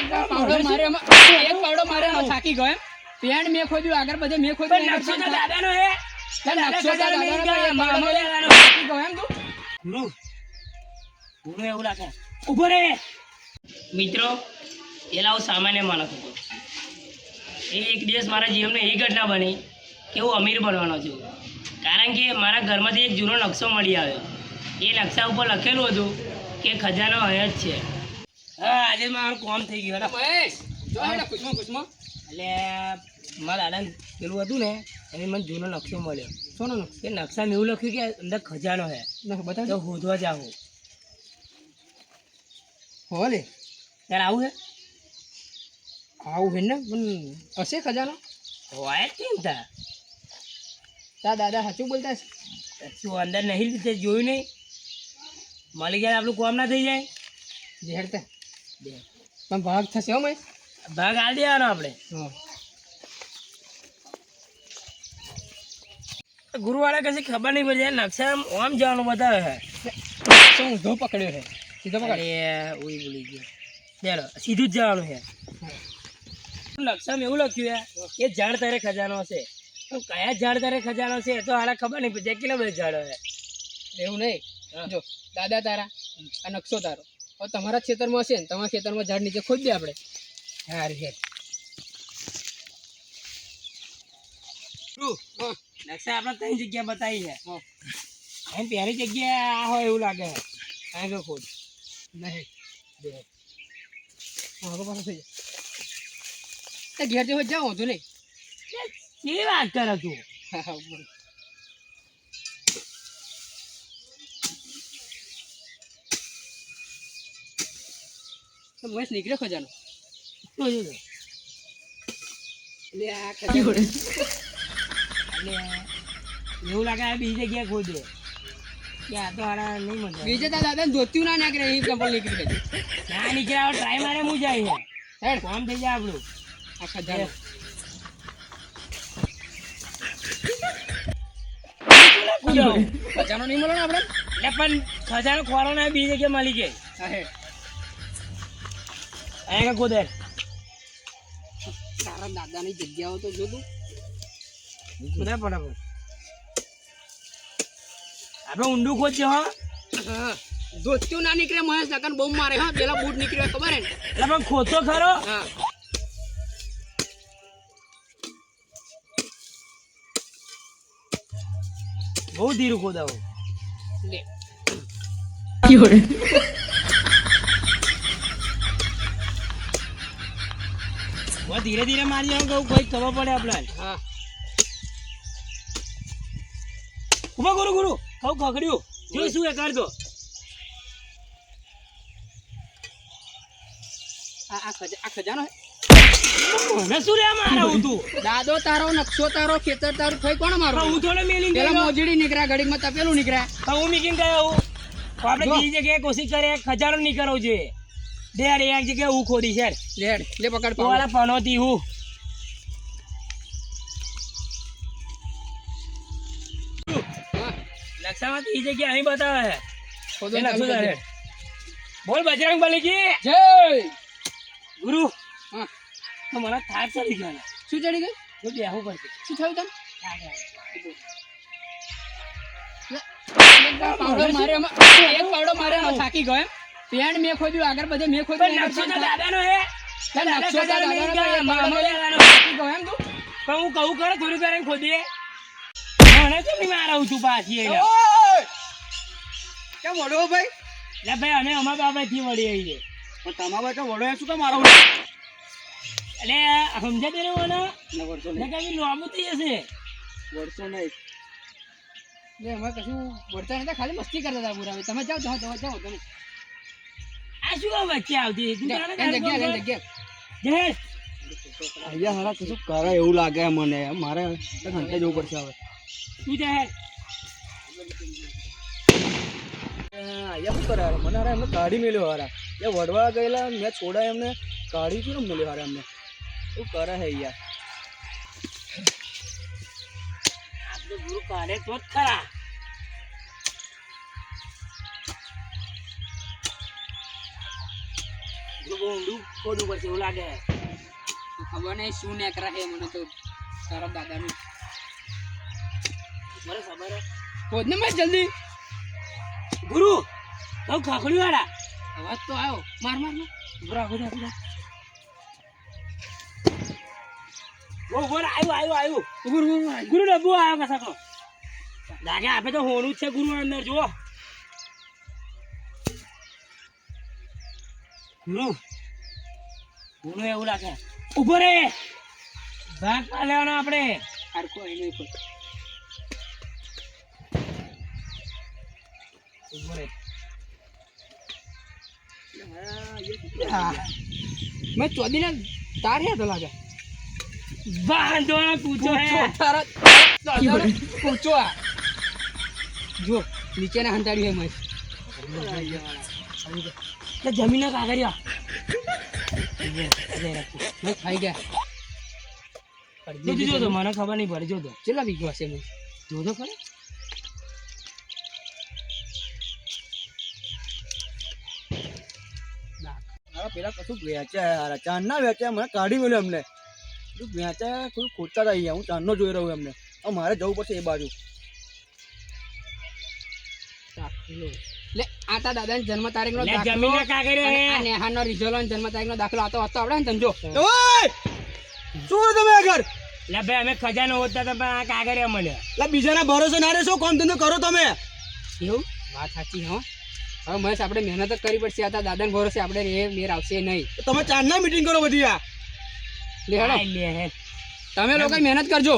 પાવડો મારે થાકી ગયો પેન્ટ મેં ખોદ્યું આગળ બધે મેં ખોદ્યું નકશો તો દાદાનો હે નકશો એમ તું ગુરુ એવું લાગે ઉભો રે મિત્રો પેલા હું સામાન્ય માણસ હતો એ એક દિવસ મારા જીવનમાં એવી ઘટના બની કે હું અમીર બનવાનો છું કારણ કે મારા ઘરમાંથી એક જૂનો નકશો મળી આવ્યો એ નકશા ઉપર લખેલું હતું કે ખજાનો અહીં જ છે હા આજે મારું કામ થઈ ગયું એટલે મારા દાદા પેલું હતું ને એને મને જૂનો નકશો મળ્યો સોનો એ નકશામાં એવું લખ્યું કે અંદર ખજાનો છે તો શોધવા જાઉં હોલે ત્યારે આવું હે આવું હે ને પણ હશે ખજાનો હોય જ કેમ તા તાર દાદા સાચું બોલતા શું અંદર નહીં લીધે જોયું નહીં મળી જાય આપણું કામ ના થઈ જાય ઝેડતા પણ ભાગ થશે હો મેં ભાગ આ દેવાનો આપણે ગુરુવાળા કશી ખબર નહીં પડી નકશા આમ જવાનું બતાવે છે ઊંધો પકડ્યો છે સીધો પકડ ઓય બોલી ગયો ચાલો સીધું જ જવાનું છે નકશામાં એવું લખ્યું છે કે ઝાડ તારે ખજાનો હશે પણ કયા ઝાડ તારે ખજાનો છે એ તો હારા ખબર નહીં પડે કેટલા બધા ઝાડો છે એવું નહીં જો દાદા તારા આ નકશો તારો હવે તમારા ખેતરમાં હશે ને તમારા ખેતરમાં ઝાડ નીચે ખોદ દે આપણે હારી હે નકશા આપણે ત્રણ જગ્યા બતાવી છે અહીં પહેલી જગ્યા આ હોય એવું લાગે છે અહીં તો ખોદ નહીં પાછું થઈ જાય ઘેર જેવો જાઓ વાંધો નહીં કેવી વાત કરે તું મસ્ત નીકળ્યો ખજાનો એવું લાગે બીજી જગ્યાએ ખોદે ત્યાં તો આડા નહીં મજા બીજે તાર દાદા જોત્યું ના નીકળે એ કંપલ નીકળી ગઈ ના નીકળે ટ્રાય મારે હું જાય છે કોમ થઈ જાય આપણું આ ખજાનો ખજાનો નહીં મળે ને આપણે એટલે પણ ખજાનો ખોરો ના બીજી જગ્યાએ મળી ગઈ અહીંયા ખોદે તારા દાદાની જગ્યાઓ તો જોતું ખોદે ફટાફટ આપણે ઊંડું ખોદશે હા જોત્યું ના નીકળે મહેશ લગન બહુ મારે હા પેલા બૂટ નીકળ્યો ખબર હે ને એટલે પણ ખોદતો ખરો હા બહુ ધીરું ખોદાવું લે ધીરે ધીરે મારી આવું કહું કોઈ ખબર પડે આપણે હા ઉભા ગુરુ ગુરુ કહું ખકડ્યું જો શું એ કરજો આ ખજાનો મને શું રે મારું તું દાદો તારો નકશો તારો ખેતર તારું થઈ કોણ મારો હું થોડે મેલી પેલા મોજડી નીકળ્યા ઘડીમાં તપેલું નીકળ્યા હું મીકિંગ ગયો આપણે બીજી જગ્યાએ કોશિશ કરે ખજાનો નહીં કરવો જોઈએ ડેડ એક જગ્યાએ હું ખોદી છે લેડ લે પકડ પાવડા પનોતી હું નકશામાં એ જગ્યા અહીં બતાવે છે બોલ બજરંગ બલી કી જય ગુરુ હા તો મને થાક ચડી ગયો શું ચડી ગઈ હું બેહું પડશે શું થયું તને પાવડો મારે થાકી ગયો પેન્ટ મેં ખોદ્યું આગળ બધે મેં ખોદ્યું નકશો તો દાદાનો હે નકશો થાકી ગયો એમ તું પણ હું કહું કરે થોડી વાર ખોદીએ મને તો નહીં મારું તું પાછી કેમ વડો ભાઈ લે ભાઈ અમે અમારા બાબાથી વળી આવીએ પણ તમારા કે વડો શું કામ મારો એટલે સમજ્યા તે મને વડશો ને કઈ લોબુ થઈ જશે વડશો નહીં લે અમે કશું વડતા નતા ખાલી મસ્તી કરતા હતા પૂરા તમે જાઓ જાઓ જાઓ જાઓ તમે આ શું વચ્ચે આવતી તું જગ્યા અહીંયા હારા કશું કરે એવું લાગે મને મારે ઘંટે જવું પડશે હવે શું જાહેર અહીંયા શું કરે મને હારા એમને કાઢી મેલ્યો હારા એ વડવા ગયેલા મેં છોડા એમને કાઢી શું મેલ્યો હારા એમને શું કરે હે યાર આપણે ગુરુ કાઢે તો જ ખરા બહુ ઊંડું ખોદવું પડશે એવું લાગે. ખબર નહીં શું નેકરા છે મને તો તારા દાદાનું. મને ખબર હે. ખોદ ને મત જલ્દી. ગુરુ કહું ખાખડી વાળા અવાજ તો આવ્યો. માર માર માર. બરા બરા બરા ઓ બરા આવ્યું ઉભર ઉભર ગુરુ ડબ્બો આવ્યો કસાકો લાગે આપણે તો હોનું જ છે ગુરુ અંદર જુઓ ગુરુ ગુરુ એવું લાગે ઉભો રે ભાગ પા લેવાનો આપણે હરખો એનો કોઈ ઉભો રે મેં ચોદીને તાર હે તો લાગે બાંધવાનો પૂછો હે તારા પૂછો આ જો નીચે ના હંતાડી હે મય જમીન ના કાગરિયા મેં ખાઈ ગયા જોજો તો મને ખબર નહીં પડે જોજો કેટલા વીઘો હશે મેં જોજો ખરે મારા પેલા કશું વેચ્યા યાર ચાંદના વેચ્યા મને કાઢી મળ્યો એમને વેચ્યા કોઈ ખોટતા હતા અહીંયા હું ચાંદનો જોઈ રહ્યો એમને હવે મારે જવું પડશે એ બાજુ લે આ તા દાદાની જન્મ તારીખનો લે દાખલો જમીન ના કાગરિયા અને હે આ નેહાનો રિઝલ્ટ જન્મ તારીખનો દાખલો આ તો આવડે ને સમજો ઓય શું તમે આગળ લે ભાઈ અમે ખજાનો હોતા તો પણ આ કાગરિયા મળ્યા એટલે બીજાના ભરોસે ના રહેશો કોમ ધંધો કરો તમે એવું વાત સાચી હો હવે મહેશ આપણે મહેનત જ કરવી પડશે આ તા દાદાને ભરોસે આપણે એ મેર આવશે નહીં તો તમે ચાંદના મીટિંગ કરો બધી આ લે હેડો લે હે તમે લોકો મહેનત કરજો